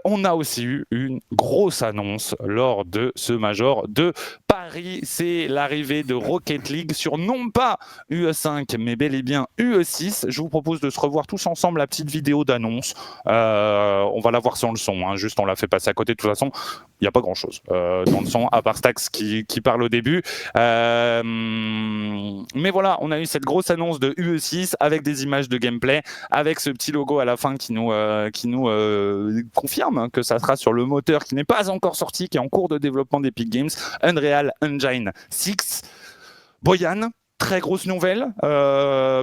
on a aussi eu une grosse annonce lors de ce Major de Paris. C'est l'arrivée de Rocket League sur non pas UE5, mais bel et bien UE6. Je vous propose de se revoir tous ensemble la petite vidéo d'annonce. On va la voir sans le son, hein, juste on l'a fait passer à côté. De toute façon, il n'y a pas grand-chose dans le son, à part Stax qui parle au début. Mais voilà, on a eu cette grosse annonce de UE6 avec des images de gameplay, avec ce petit logo à la fin qui nous confirme que ça sera sur le moteur qui n'est pas encore sorti, qui est en cours de développement d'Epic Games, Unreal Engine 6. Boyan, très grosse nouvelle,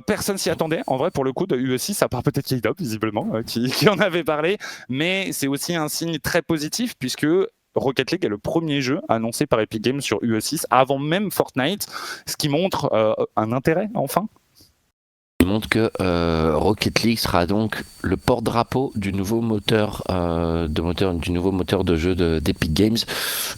personne s'y attendait en vrai pour le coup de UE6, à part peut-être K-Dop visiblement qui en avait parlé, mais c'est aussi un signe très positif puisque Rocket League est le premier jeu annoncé par Epic Games sur UE6 avant même Fortnite, ce qui montre un intérêt enfin. Il montre que Rocket League sera donc le porte-drapeau du nouveau moteur, du nouveau moteur de jeu d'Epic Games.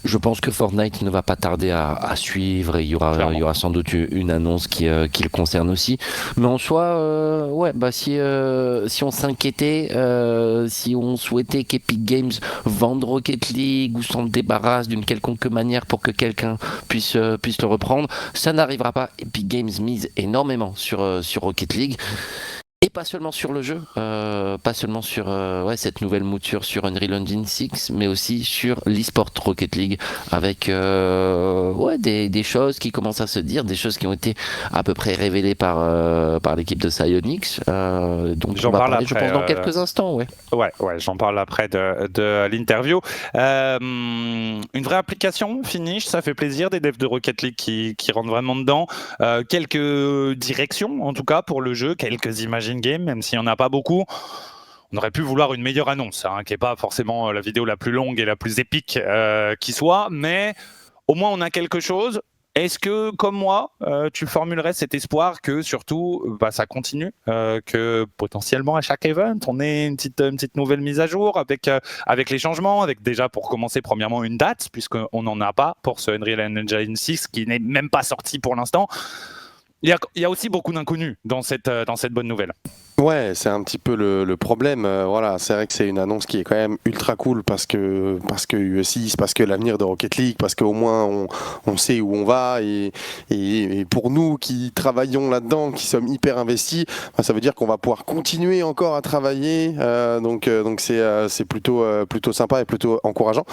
Je pense que Fortnite ne va pas tarder à suivre et il y aura sans doute une annonce qui le concerne aussi. Mais en soi, ouais, bah si on s'inquiétait, si on souhaitait qu'Epic Games vende Rocket League ou s'en débarrasse d'une quelconque manière pour que quelqu'un puisse le reprendre, ça n'arrivera pas. Epic Games mise énormément sur Rocket League. Et pas seulement sur le jeu, pas seulement sur cette nouvelle mouture sur Unreal Engine 6, mais aussi sur l'eSport Rocket League, avec des choses qui commencent à se dire, des choses qui ont été à peu près révélées par l'équipe de Psyonix. Donc j'en parle après, je pense, dans quelques instants. Ouais, j'en parle après de l'interview. Une vraie application, finish, ça fait plaisir, des devs de Rocket League qui rentrent vraiment dedans. Quelques directions, en tout cas, pour le jeu, quelques images in-game, même s'il n'y en a pas beaucoup. On aurait pu vouloir une meilleure annonce, hein, qui n'est pas forcément la vidéo la plus longue et la plus épique qui soit, mais au moins on a quelque chose. Est-ce que, comme moi, tu formulerais cet espoir que surtout ça continue, que potentiellement à chaque event, on ait une petite nouvelle mise à jour avec les changements, avec déjà pour commencer premièrement une date, puisqu'on n'en a pas pour ce Unreal Engine 6 qui n'est même pas sorti pour l'instant. Il y a aussi beaucoup d'inconnus dans cette bonne nouvelle. Ouais, c'est un petit peu le problème. Voilà, c'est vrai que c'est une annonce qui est quand même ultra cool parce que UE6, parce que l'avenir de Rocket League, parce qu'au moins on sait où on va et pour nous qui travaillons là-dedans, qui sommes hyper investis, ça veut dire qu'on va pouvoir continuer encore à travailler. Donc c'est plutôt sympa et plutôt encourageant.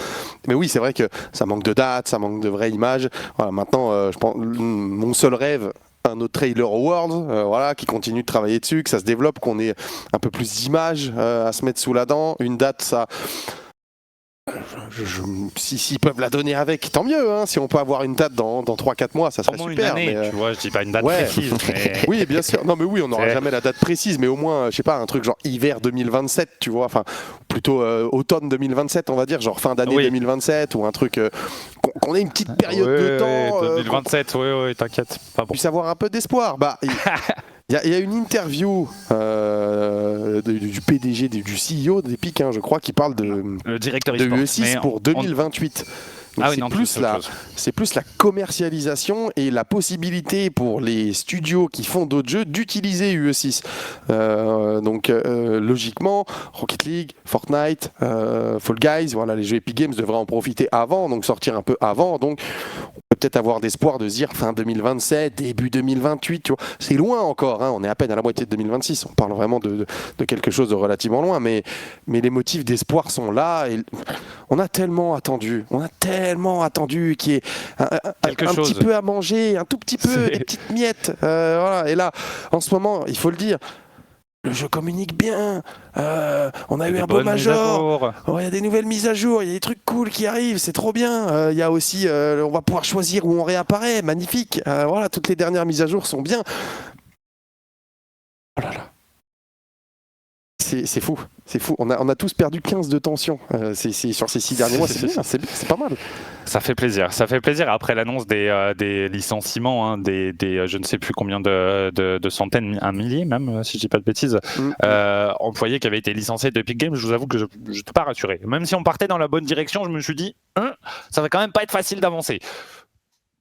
Mais oui, c'est vrai que ça manque de dates, ça manque de vraies images. Voilà, maintenant, je pense mon seul rêve, un autre trailer Awards, qui continue de travailler dessus, que ça se développe, qu'on ait un peu plus d'images à se mettre sous la dent. Une date, ça... S'ils peuvent la donner avec, tant mieux. Hein. Si on peut avoir une date dans 3-4 mois, ça serait super. Une année, tu vois, je dis pas une date précise. Mais... Oui, bien sûr. Non, mais oui, on n'aura jamais la date précise, mais au moins, je sais pas, un truc genre hiver 2027, tu vois, enfin, plutôt automne 2027, on va dire, genre fin d'année 2027, ou un truc qu'on ait une petite période de temps. 2027, oui, t'inquiète. Bon. Puisse avoir un peu d'espoir. Bah, il y a une interview du PDG, du CEO d'Epic, je crois, qui parle le directeur de UE6 pour 2028. C'est plus la commercialisation et la possibilité pour les studios qui font d'autres jeux d'utiliser UE6. Logiquement, Rocket League, Fortnite, Fall Guys, voilà, les jeux Epic Games devraient en profiter avant, donc sortir un peu avant. Donc, on peut peut-être avoir d'espoir de se dire fin 2027, début 2028. Tu vois, c'est loin encore. On est à peine à la moitié de 2026. On parle vraiment de quelque chose de relativement loin, mais les motifs d'espoir sont là. Et on a tellement attendu qu'il y ait un petit peu à manger, un tout petit peu, des petites miettes. Voilà. Et là, en ce moment, il faut le dire, le jeu communique bien, on a eu un beau major, il y a des nouvelles mises à jour, il y a des trucs cool qui arrivent, c'est trop bien. Il y a aussi, on va pouvoir choisir où on réapparaît, magnifique. Voilà, toutes les dernières mises à jour sont bien. Oh là là. C'est fou. On a tous perdu 15 de tension sur ces 6 derniers mois. C'est pas mal. Ça fait plaisir. Après l'annonce des licenciements, je ne sais plus combien de centaines, un millier même, si je dis pas de bêtises, employés qui avaient été licenciés d'Epic Games, je vous avoue que je n'étais pas rassuré. Même si on partait dans la bonne direction, je me suis dit, ça va quand même pas être facile d'avancer.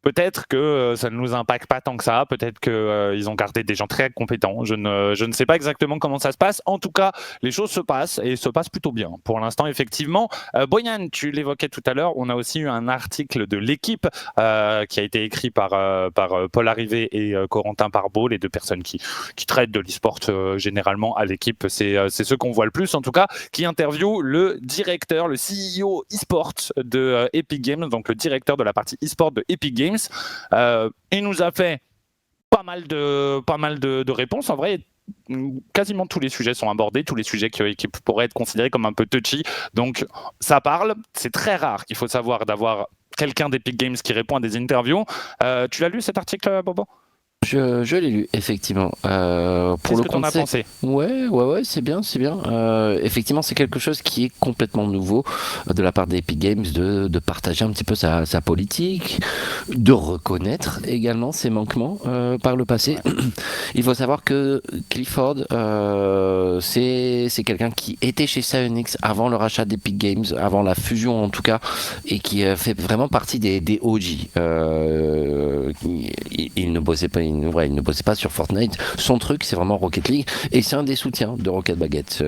peut-être que ça ne nous impacte pas tant que ça, peut-être qu'ils ont gardé des gens très compétents, je ne sais pas exactement comment ça se passe. En tout cas, les choses se passent et se passent plutôt bien pour l'instant, effectivement. Boyan, tu l'évoquais tout à l'heure, on a aussi eu un article de l'équipe qui a été écrit par Paul Arrivé et Corentin Parbeau, les deux personnes qui traitent de l'e-sport généralement à l'équipe, c'est ceux qu'on voit le plus en tout cas, qui interviewent le directeur, le CEO e-sport de Epic Games, donc le directeur de la partie e-sport de Epic Games. Il nous a fait pas mal de réponses. En vrai, quasiment tous les sujets sont abordés, tous les sujets qui pourraient être considérés comme un peu touchy. Donc ça parle, c'est très rare, il faut savoir, d'avoir quelqu'un d'Epic Games qui répond à des interviews. Tu l'as lu cet article, Bobo ? Je l'ai lu, effectivement. Pour Qu'est-ce le que t'en as pensé ? Ouais, c'est bien. Effectivement, c'est quelque chose qui est complètement nouveau de la part d'Epic Games, de partager un petit peu sa politique, de reconnaître également ses manquements par le passé. Il faut savoir que Clifford, c'est quelqu'un qui était chez Psyonix avant le rachat d'Epic Games, avant la fusion en tout cas, et qui fait vraiment partie des OG. Il ne bossait pas sur Fortnite. Son truc, c'est vraiment Rocket League, et c'est un des soutiens de Rocket Baguette.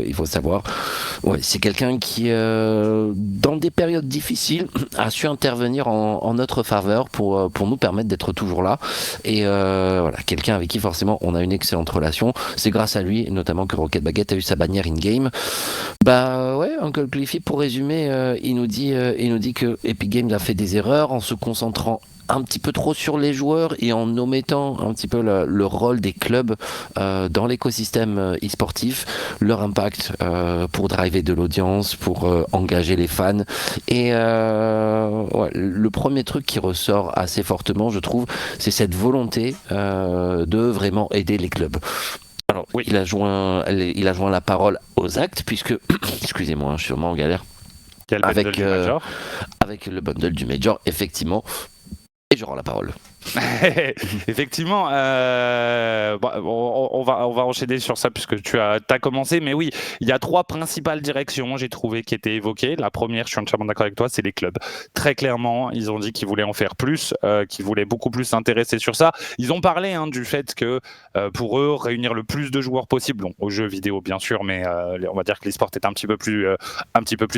Il faut savoir. Ouais, c'est quelqu'un qui, dans des périodes difficiles, a su intervenir en notre faveur pour nous permettre d'être toujours là. Et voilà, quelqu'un avec qui forcément on a une excellente relation. C'est grâce à lui, notamment, que Rocket Baguette a eu sa bannière in-game. Bah ouais, Uncle Cliffy, pour résumer, il nous dit que Epic Games a fait des erreurs en se concentrant un petit peu trop sur les joueurs et en omettant un petit peu le rôle des clubs dans l'écosystème e-sportif, leur impact pour driver de l'audience, pour engager les fans. Et le premier truc qui ressort assez fortement, je trouve, c'est cette volonté de vraiment aider les clubs. Alors, oui, il a joint la parole aux actes, puisque, excusez-moi, je suis vraiment en galère, avec le bundle du Major, effectivement. Et je rends la parole. Effectivement, on va enchaîner sur ça puisque tu as commencé, mais oui, il y a 3 principales directions, j'ai trouvé, qui étaient évoquées. La première, je suis entièrement d'accord avec toi, c'est les clubs. Très clairement, ils ont dit qu'ils voulaient en faire plus, qu'ils voulaient beaucoup plus s'intéresser sur ça. Ils ont parlé du fait que pour eux, réunir le plus de joueurs possible, bon, aux jeux vidéo bien sûr, mais on va dire que l'e-sport est un petit peu plus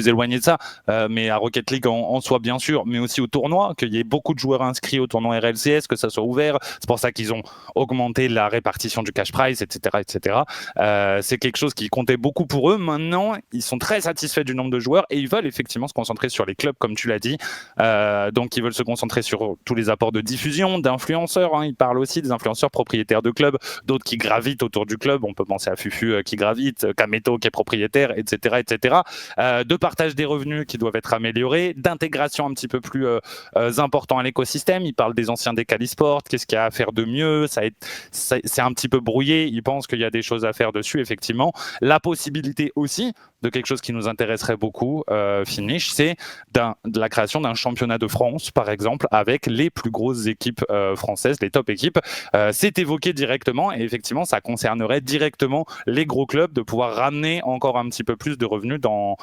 éloigné de ça, mais à Rocket League en soi bien sûr, mais aussi au tournoi, qu'il y ait beaucoup de joueurs inscrits au tournoi RLCS, que ça soit ouvert. C'est pour ça qu'ils ont augmenté la répartition du cash prize, etc. C'est quelque chose qui comptait beaucoup pour eux. Maintenant, ils sont très satisfaits du nombre de joueurs et ils veulent effectivement se concentrer sur les clubs, comme tu l'as dit. Donc, ils veulent se concentrer sur tous les apports de diffusion, d'influenceurs. Ils parlent aussi des influenceurs propriétaires de clubs, d'autres qui gravitent autour du club. On peut penser à Fufu qui gravite, Kameto qui est propriétaire, etc. De partage des revenus qui doivent être améliorés, d'intégration un petit peu plus important à l'écosystème. Ils parlent des anciens des Calisport, qu'est-ce qu'il y a à faire de mieux, c'est un petit peu brouillé, ils pensent qu'il y a des choses à faire dessus, effectivement. La possibilité aussi de quelque chose qui nous intéresserait beaucoup, Finish, c'est de la création d'un championnat de France, par exemple, avec les plus grosses équipes françaises, les top équipes. C'est évoqué directement, et effectivement, ça concernerait directement les gros clubs, de pouvoir ramener encore un petit peu plus de revenus dans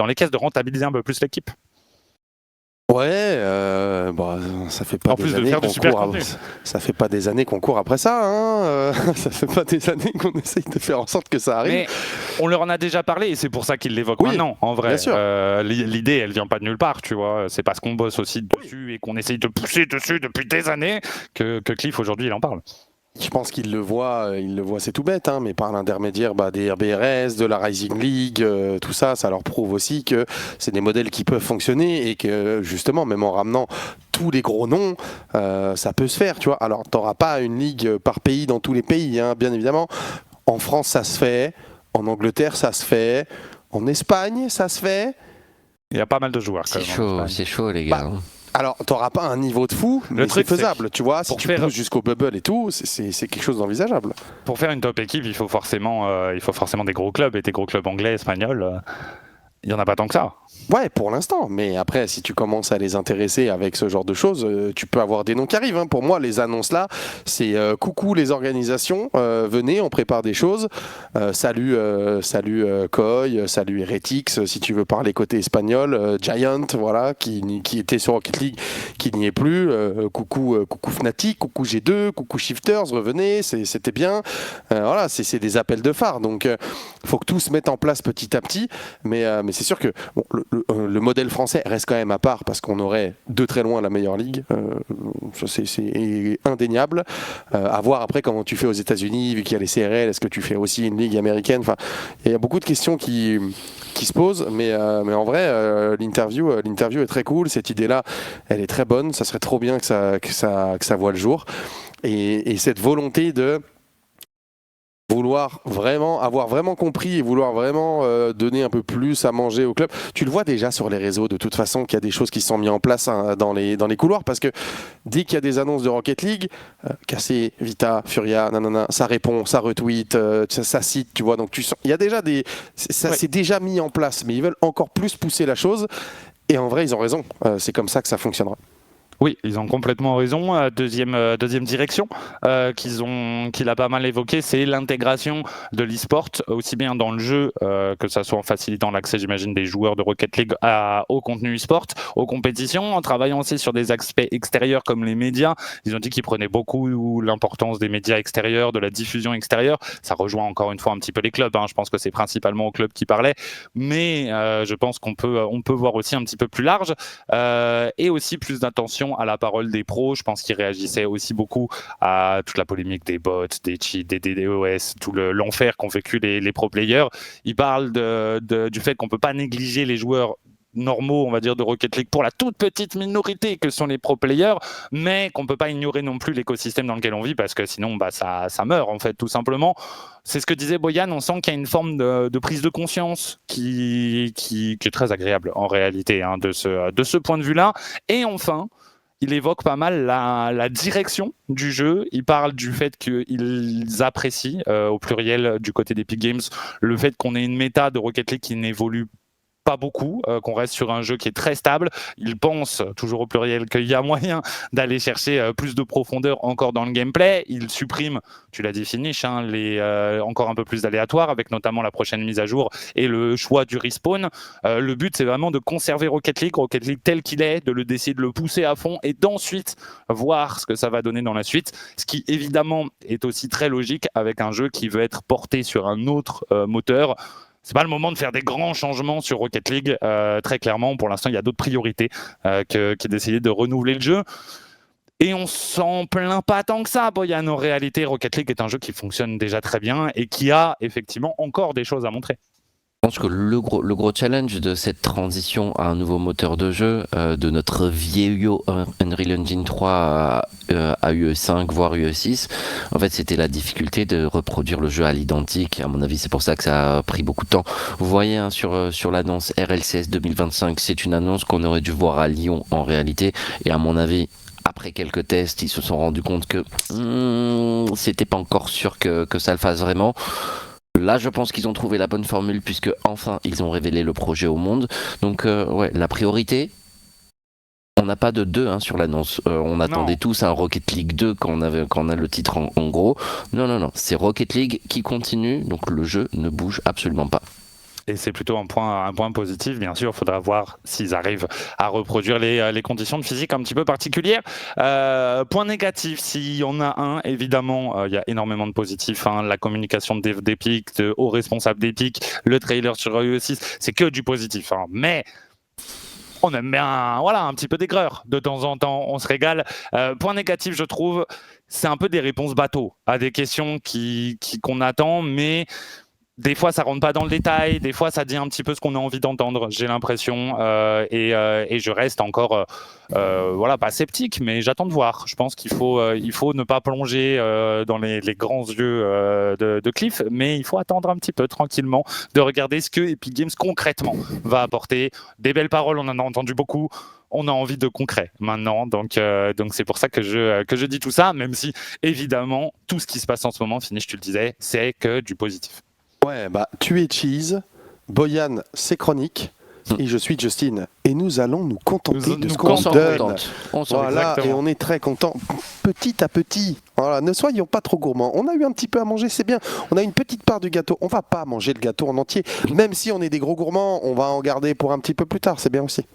les caisses, de rentabiliser un peu plus l'équipe. Ouais, ça fait pas en des plus de années faire du qu'on super court contenu. Ça fait pas des années qu'on court après ça, ça fait pas des années qu'on essaye de faire en sorte que ça arrive. Mais on leur en a déjà parlé et c'est pour ça qu'ils l'évoquent maintenant, en vrai. Bien sûr. L'idée, elle vient pas de nulle part, tu vois. C'est parce qu'on bosse aussi dessus et qu'on essaye de pousser dessus depuis des années que Cliff, aujourd'hui, il en parle. Je pense qu'il le voit, c'est tout bête, mais par l'intermédiaire des RBRS, de la Rising League, tout ça, ça leur prouve aussi que c'est des modèles qui peuvent fonctionner et que justement, même en ramenant tous les gros noms, ça peut se faire, tu vois. Alors, t'auras pas une ligue par pays dans tous les pays, bien évidemment. En France, ça se fait. En Angleterre, ça se fait. En Espagne, ça se fait. Il y a pas mal de joueurs. C'est chaud, les gars. Alors, t'auras pas un niveau de fou, mais c'est faisable, tu vois. Si tu pousses jusqu'au bubble et tout, c'est quelque chose d'envisageable. Pour faire une top équipe, il faut forcément des gros clubs, et des gros clubs anglais, espagnols. il n'y en a pas tant que ça. Ouais, pour l'instant. Mais après, si tu commences à les intéresser avec ce genre de choses, tu peux avoir des noms qui arrivent. Pour moi, les annonces là, c'est coucou les organisations, venez, on prépare des choses. Salut Koi, salut Heretics, si tu veux parler côté espagnol, Giant, voilà, qui était sur Rocket League, qui n'y est plus. Coucou Fnatic, coucou G2, coucou Shifters, revenez, c'était bien. Voilà, c'est des appels de phare. Donc, faut que tout se mette en place petit à petit. Mais c'est sûr que bon, le modèle français reste quand même à part parce qu'on aurait de très loin la meilleure ligue. Ça, c'est indéniable. À voir après comment tu fais aux États-Unis, vu qu'il y a les CRL, est-ce que tu fais aussi une ligue américaine? Enfin, il y a beaucoup de questions qui se posent, mais en vrai, l'interview est très cool. Cette idée-là, elle est très bonne. Ça serait trop bien que ça voit le jour. Et cette volonté de avoir vraiment compris et vouloir vraiment donner un peu plus à manger au club. Tu le vois déjà sur les réseaux de toute façon qu'il y a des choses qui sont mises en place dans les couloirs parce que dès qu'il y a des annonces de Rocket League, Cassé, Vita, Furia, nanana, ça répond, ça retweet, ça cite, tu vois. Donc il y a déjà c'est déjà mis en place, mais ils veulent encore plus pousser la chose. Et en vrai, ils ont raison. C'est comme ça que ça fonctionnera. Oui, ils ont complètement raison. Deuxième direction qu'il a pas mal évoqué, c'est l'intégration de l'e-sport, aussi bien dans le jeu, que ça soit en facilitant l'accès, j'imagine, des joueurs de Rocket League au contenu e-sport, aux compétitions, en travaillant aussi sur des aspects extérieurs comme les médias. Ils ont dit qu'ils prenaient beaucoup l'importance des médias extérieurs, de la diffusion extérieure. Ça rejoint encore une fois un petit peu les clubs. Je pense que c'est principalement aux clubs qui parlaient, mais je pense qu'on peut voir aussi un petit peu plus large et aussi plus d'attention à la parole des pros. Je pense qu'ils réagissaient aussi beaucoup à toute la polémique des bots, des cheats, des DDoS, tout l'enfer qu'ont vécu les pro players. Ils parlent du fait qu'on ne peut pas négliger les joueurs normaux, on va dire, de Rocket League pour la toute petite minorité que sont les pro players, mais qu'on ne peut pas ignorer non plus l'écosystème dans lequel on vit parce que sinon ça meurt en fait tout simplement. C'est ce que disait Boyan, on sent qu'il y a une forme de prise de conscience qui est très agréable en réalité de ce point de vue-là. Et enfin, il évoque pas mal la direction du jeu. Il parle du fait qu'ils apprécient, au pluriel du côté d'Epic Games, le fait qu'on ait une méta de Rocket League qui n'évolue pas beaucoup, qu'on reste sur un jeu qui est très stable. Il pense, toujours au pluriel, qu'il y a moyen d'aller chercher plus de profondeur encore dans le gameplay. Il supprime, tu l'as dit Finish, encore un peu plus d'aléatoire, avec notamment la prochaine mise à jour et le choix du respawn. Le but, c'est vraiment de conserver Rocket League tel qu'il est, d'essayer de le pousser à fond et d'ensuite voir ce que ça va donner dans la suite. Ce qui, évidemment, est aussi très logique avec un jeu qui veut être porté sur un autre moteur. C'est pas le moment de faire des grands changements sur Rocket League, très clairement. Pour l'instant, il y a d'autres priorités que d'essayer de renouveler le jeu. Et on s'en plaint pas tant que ça, Boyan. En réalité, Rocket League est un jeu qui fonctionne déjà très bien et qui a effectivement encore des choses à montrer. Je pense que le gros challenge de cette transition à un nouveau moteur de jeu, de notre vieillot Unreal Engine 3 à UE5 voire UE6, en fait c'était la difficulté de reproduire le jeu à l'identique. À mon avis, c'est pour ça que ça a pris beaucoup de temps. Vous voyez sur l'annonce RLCS 2025, c'est une annonce qu'on aurait dû voir à Lyon en réalité, et à mon avis, après quelques tests, ils se sont rendus compte que c'était pas encore sûr que ça le fasse vraiment. Là, je pense qu'ils ont trouvé la bonne formule puisque enfin ils ont révélé le projet au monde. Donc la priorité, on n'a pas de 2 sur l'annonce. On attendait tous un Rocket League 2 quand on a le titre en gros. Non, c'est Rocket League qui continue, donc le jeu ne bouge absolument pas. Et c'est plutôt un point positif, bien sûr. Il faudra voir s'ils arrivent à reproduire les conditions de physique un petit peu particulières. Point négatif, s'il y en a un, évidemment, il y a énormément de positifs. La communication d'Epic, aux responsables d'Epic, le trailer sur UE6, c'est que du positif. Mais on aime bien un petit peu d'aigreur de temps en temps, on se régale. Point négatif, je trouve, c'est un peu des réponses bateaux à des questions qu'on attend, mais des fois, ça rentre pas dans le détail. Des fois, ça dit un petit peu ce qu'on a envie d'entendre. J'ai l'impression, et je reste encore, pas sceptique, mais j'attends de voir. Je pense qu'il faut ne pas plonger dans les grands yeux de Cliff, mais il faut attendre un petit peu tranquillement, de regarder ce que Epic Games concrètement va apporter. Des belles paroles, on en a entendu beaucoup. On a envie de concret maintenant, donc c'est pour ça que je dis tout ça, même si évidemment tout ce qui se passe en ce moment, Finish, tu le disais, c'est que du positif. Ouais, tu es Cheese, Boyan, c'est Chronique. Et je suis Justine. Et nous allons nous contenter de ce On qu'on s'en donne. contente. Voilà, et on est très content. Petit à petit. Voilà, ne soyons pas trop gourmands. On a eu un petit peu à manger, c'est bien. On a une petite part du gâteau. On va pas manger le gâteau en entier. Même si on est des gros gourmands, on va en garder pour un petit peu plus tard. C'est bien aussi.